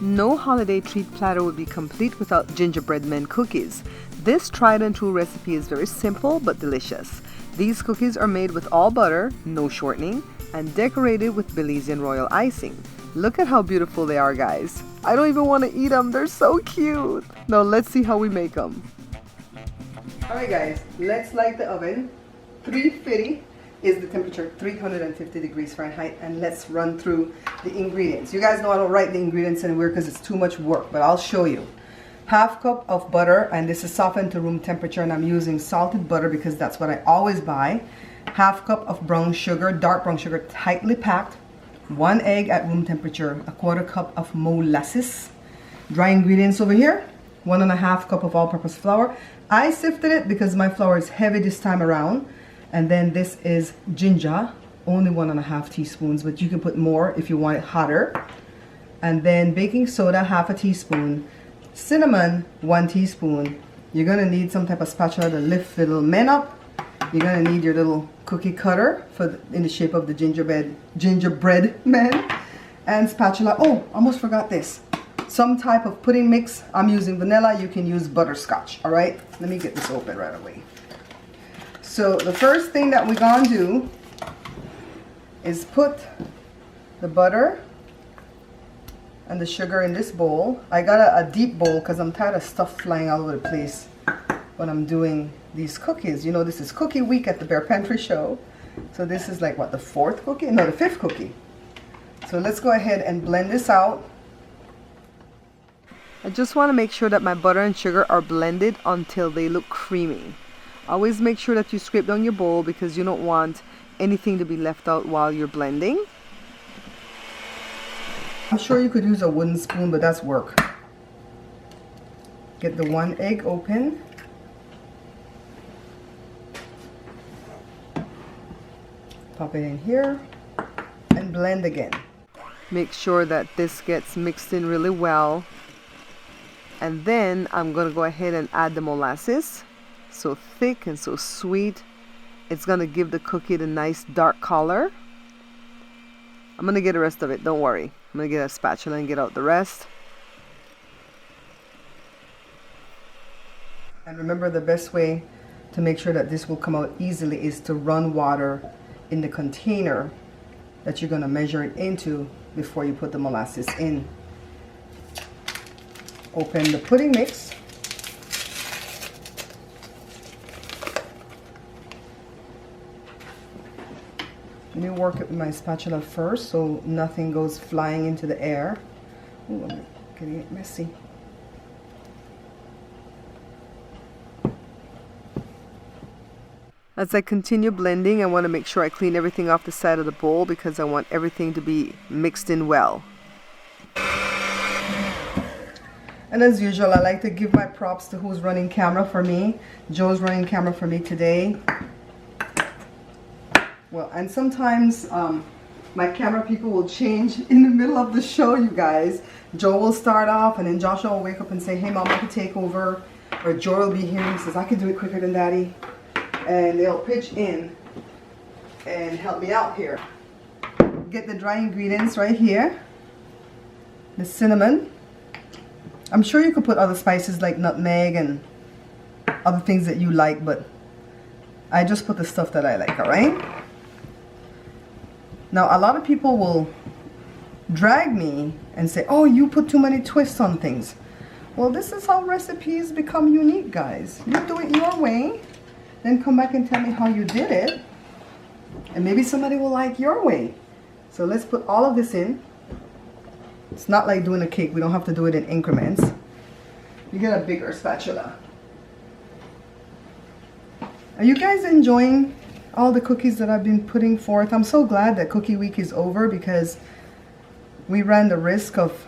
No holiday treat platter would be complete without gingerbread men cookies. This tried and true recipe is very simple but delicious. These cookies are made with all butter, no shortening, and decorated with Belizean Royal Icing. Look at how beautiful they are, guys. I don't even want to eat them. They're so cute. Now let's see how we make them. Alright guys, let's light the oven. 350 is the temperature, 350 degrees Fahrenheit, and let's run through the ingredients. You guys know I don't write the ingredients anywhere because it's too much work, but I'll show you. Half cup of butter, and this is softened to room temperature, and I'm using salted butter because that's what I always buy. Half cup of brown sugar, dark brown sugar, tightly packed. 1 egg at room temperature. A 1/4 cup of molasses. Dry ingredients over here. 1.5 cup of all-purpose flour. I sifted it because my flour is heavy this time around. And then this is ginger, only 1.5 teaspoons, but you can put more if you want it hotter. And then baking soda, 1/2 teaspoon. Cinnamon, 1 teaspoon. You're gonna need some type of spatula to lift the little men up. You're gonna need your little cookie cutter in the shape of the gingerbread men, and spatula. Oh, almost forgot this. Some type of pudding mix. I'm using vanilla. You can use butterscotch. All right. Let me get this open right away. So the first thing that we're gonna do is put the butter and the sugar in this bowl. I got a deep bowl because I'm tired of stuff flying all over the place when I'm doing these cookies. You know, this is cookie week at the Bear Pantry show. So this is like what, the 4th cookie? No, the 5th cookie. So let's go ahead and blend this out. I just want to make sure that my butter and sugar are blended until they look creamy. Always make sure that you scrape down your bowl because you don't want anything to be left out while you're blending. I'm sure you could use a wooden spoon, but that's work. Get the 1 egg open. Pop it in here and blend again. Make sure that this gets mixed in really well. And then I'm going to go ahead and add the molasses. So thick and so sweet. It's going to give the cookie the nice dark color. I'm going to get the rest of it, don't worry. I'm going to get a spatula and get out the rest. And remember, the best way to make sure that this will come out easily is to run water in the container that you're going to measure it into before you put the molasses in. Open the pudding mix. Let me work it with my spatula first so nothing goes flying into the air. Ooh, I'm getting it messy. As I continue blending, I want to make sure I clean everything off the side of the bowl because I want everything to be mixed in well. And as usual, I like to give my props to who's running camera for me. Joe's running camera for me today. Well, and sometimes my camera people will change in the middle of the show, you guys. Joe will start off and then Joshua will wake up and say, hey mom, I can take over. Or Joe will be here and he says, I can do it quicker than daddy. And they'll pitch in and help me out here. Get the dry ingredients right here. The cinnamon. I'm sure you could put other spices like nutmeg and other things that you like, but I just put the stuff that I like, alright? Now, a lot of people will drag me and say, oh, you put too many twists on things. Well, this is how recipes become unique, guys. You do it your way, then come back and tell me how you did it, and maybe somebody will like your way. So let's put all of this in. It's not like doing a cake. We don't have to do it in increments. You get a bigger spatula. Are you guys enjoying all the cookies that I've been putting forth? I'm so glad that Cookie Week is over because we ran the risk of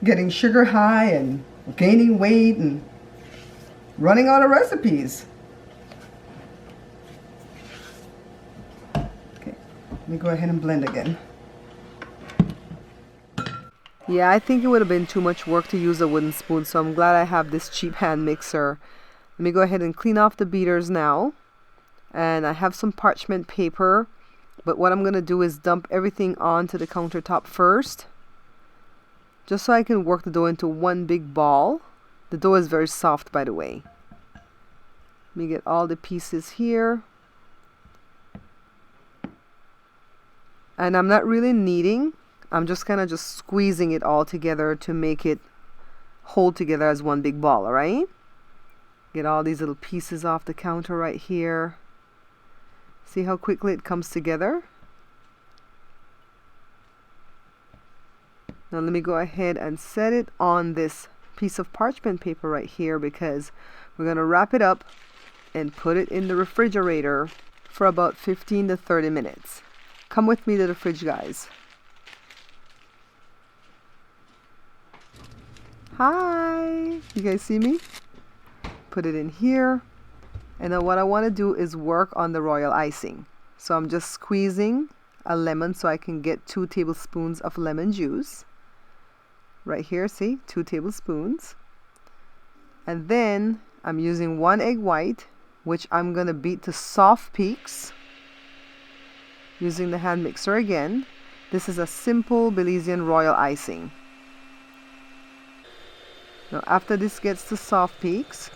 getting sugar high and gaining weight and running out of recipes. Okay, let me go ahead and blend again. Yeah, I think it would have been too much work to use a wooden spoon, so I'm glad I have this cheap hand mixer. Let me go ahead and clean off the beaters now. And I have some parchment paper, but what I'm going to do is dump everything onto the countertop first. just so I can work the dough into one big ball. The dough is very soft, by the way. Let me get all the pieces here. And I'm not really kneading. I'm just kind of just squeezing it all together to make it hold together as one big ball, all right? Get all these little pieces off the counter right here. See how quickly it comes together? Now let me go ahead and set it on this piece of parchment paper right here, because we're going to wrap it up and put it in the refrigerator for about 15 to 30 minutes. Come with me to the fridge, guys. Hi! You guys see me? Put it in here. And then what I want to do is work on the royal icing. So I'm just squeezing a lemon so I can get 2 tablespoons of lemon juice. Right here, see? 2 tablespoons. And then I'm using 1 egg white, which I'm going to beat to soft peaks using the hand mixer again. This is a simple Belizean Royal Icing. Now after this gets to soft peaks,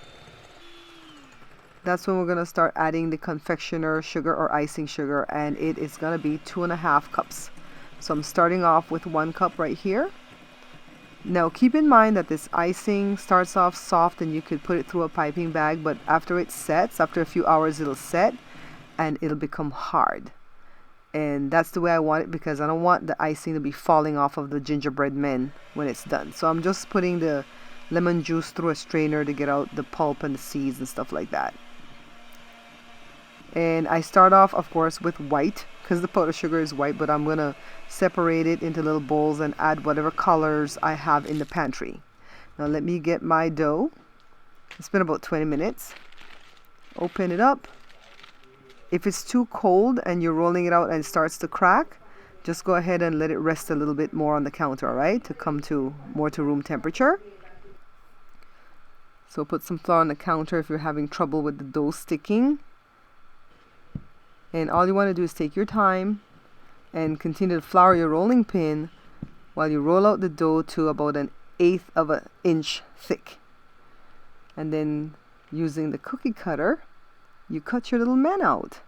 that's when we're going to start adding the confectioner sugar or icing sugar, and it is going to be 2.5 cups. So I'm starting off with 1 cup right here. Now keep in mind that this icing starts off soft and you could put it through a piping bag, but after it sets, after a few hours it'll set and it'll become hard. And that's the way I want it, because I don't want the icing to be falling off of the gingerbread men when it's done. So I'm just putting the lemon juice through a strainer to get out the pulp and the seeds and stuff like that. And I start off, of course, with white, because the powdered sugar is white, but I'm going to separate it into little bowls and add whatever colors I have in the pantry. Now let me get my dough. It's been about 20 minutes. Open it up. If it's too cold and you're rolling it out and it starts to crack, just go ahead and let it rest a little bit more on the counter, all right, to come to more to room temperature. So put some flour on the counter if you're having trouble with the dough sticking. And all you want to do is take your time and continue to flour your rolling pin while you roll out the dough to about 1/8 of an inch thick. And then using the cookie cutter, you cut your little men out.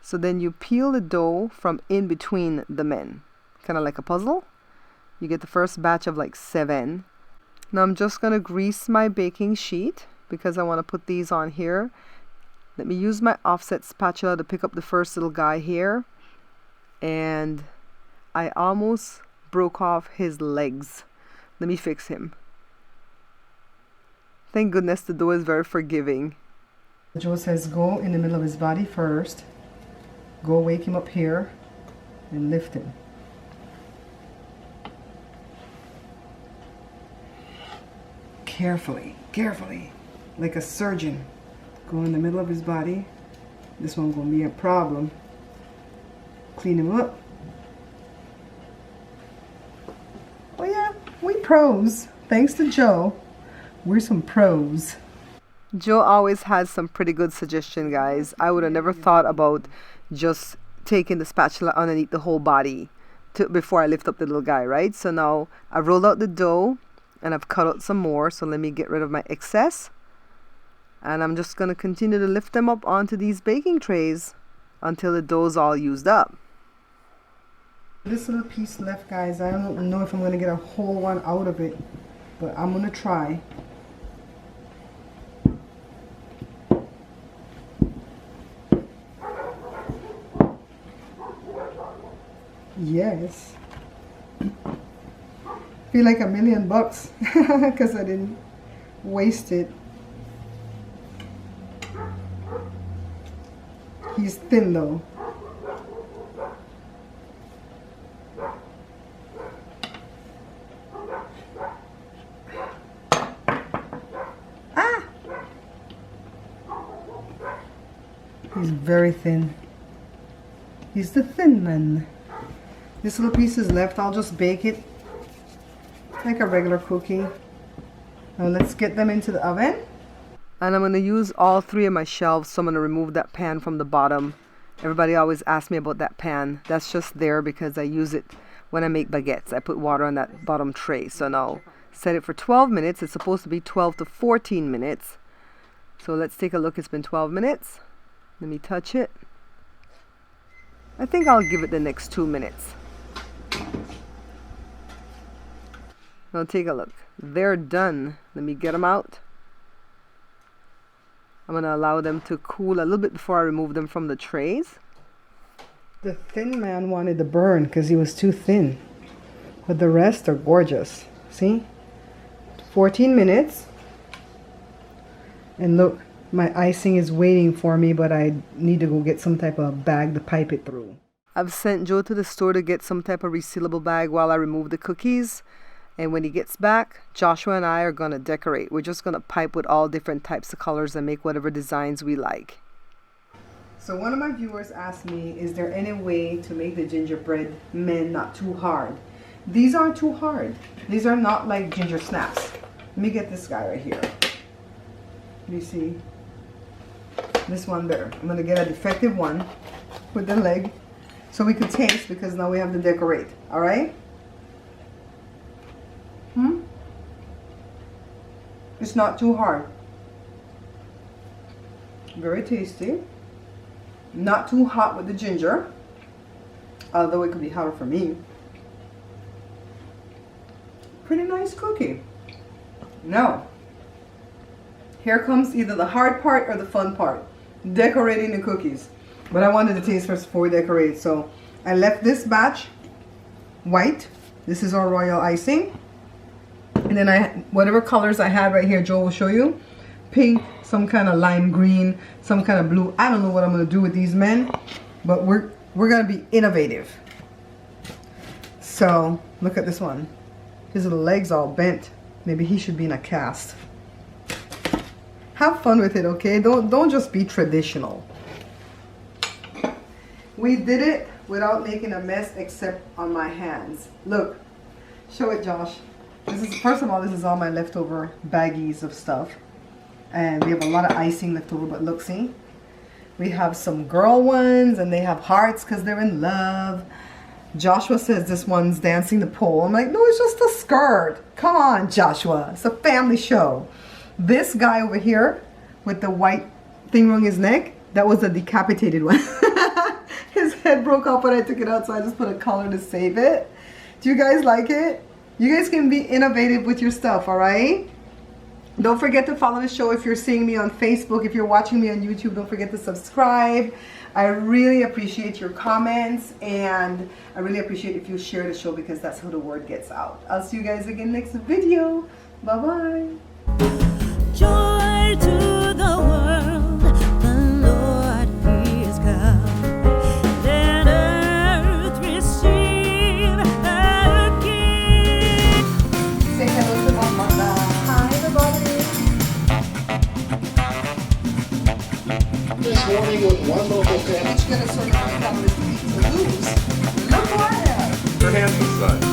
So then you peel the dough from in between the men, kind of like a puzzle. You get the first batch of like 7. Now I'm just going to grease my baking sheet because I want to put these on here. Let me use my offset spatula to pick up the first little guy here. And I almost broke off his legs. Let me fix him. Thank goodness the dough is very forgiving. Joe says go in the middle of his body first. Go wake him up here and lift him. Carefully, carefully, like a surgeon. Go in the middle of his body. This one's gonna be a problem. Clean him up. Oh yeah, we pros. Thanks to Joe. We're some pros. Joe always has some pretty good suggestion, guys. I would have never thought about just taking the spatula underneath the whole body before I lift up the little guy, right? So now I've rolled out the dough and I've cut out some more. So let me get rid of my excess. And I'm just going to continue to lift them up onto these baking trays until the dough's all used up. This little piece left, guys, I don't know if I'm going to get a whole one out of it, but I'm going to try. Yes. Feel like $1,000,000 because I didn't waste it. He's thin though. Ah! He's very thin. He's the thin man. This little piece is left. I'll just bake it like a regular cookie. Now let's get them into the oven. And I'm going to use all 3 of my shelves, so I'm going to remove that pan from the bottom. Everybody always asks me about that pan. That's just there because I use it when I make baguettes. I put water on that bottom tray. So now set it for 12 minutes. It's supposed to be 12 to 14 minutes. So let's take a look. It's been 12 minutes. Let me touch it. I think I'll give it the next 2 minutes. Now take a look. They're done. Let me get them out. I'm going to allow them to cool a little bit before I remove them from the trays. The thin man wanted to burn because he was too thin. But the rest are gorgeous. See? 14 minutes. And look, my icing is waiting for me, but I need to go get some type of bag to pipe it through. I've sent Joe to the store to get some type of resealable bag while I remove the cookies. And when he gets back, Joshua and I are going to decorate. We're just going to pipe with all different types of colors and make whatever designs we like. So one of my viewers asked me, is there any way to make the gingerbread men not too hard? These aren't too hard. These are not like ginger snaps. Let me get this guy right here. You see? This one there. I'm going to get a defective one with the leg so we could taste, because now we have to decorate. Alright? It's not too hard. Very tasty. Not too hot with the ginger, although it could be hotter for me. Pretty nice cookie. Now, here comes either the hard part or the fun part. Decorating the cookies. But I wanted to taste first before we decorate. So I left this batch white. This is our royal icing. And then whatever colors I had right here, Joe will show you. Pink, some kind of lime green, some kind of blue. I don't know what I'm going to do with these men, but we're going to be innovative. So look at this one. His little legs all bent. Maybe he should be in a cast. Have fun with it, okay? Don't just be traditional. We did it without making a mess except on my hands. Look, show it, Josh. This is, first of all, this is all my leftover baggies of stuff. And we have a lot of icing left over, but look, see? We have some girl ones, and they have hearts because they're in love. Joshua says this one's dancing the pole. I'm like, no, it's just a skirt. Come on, Joshua. It's a family show. This guy over here with the white thing around his neck, that was a decapitated one. His head broke off when I took it out, so I just put a color to save it. Do you guys like it? You guys can be innovative with your stuff, all right? Don't forget to follow the show if you're seeing me on Facebook. If you're watching me on YouTube, don't forget to subscribe. I really appreciate your comments, and I really appreciate if you share the show, because that's how the word gets out. I'll see you guys again next video. Bye-bye. Joy to the world, the Lord is come. Let earth receive her King. Say hello to Mama. Hi, everybody. This morning with one local family. Each gonna sort of find out what to lose. Look what I have. Her hands aside.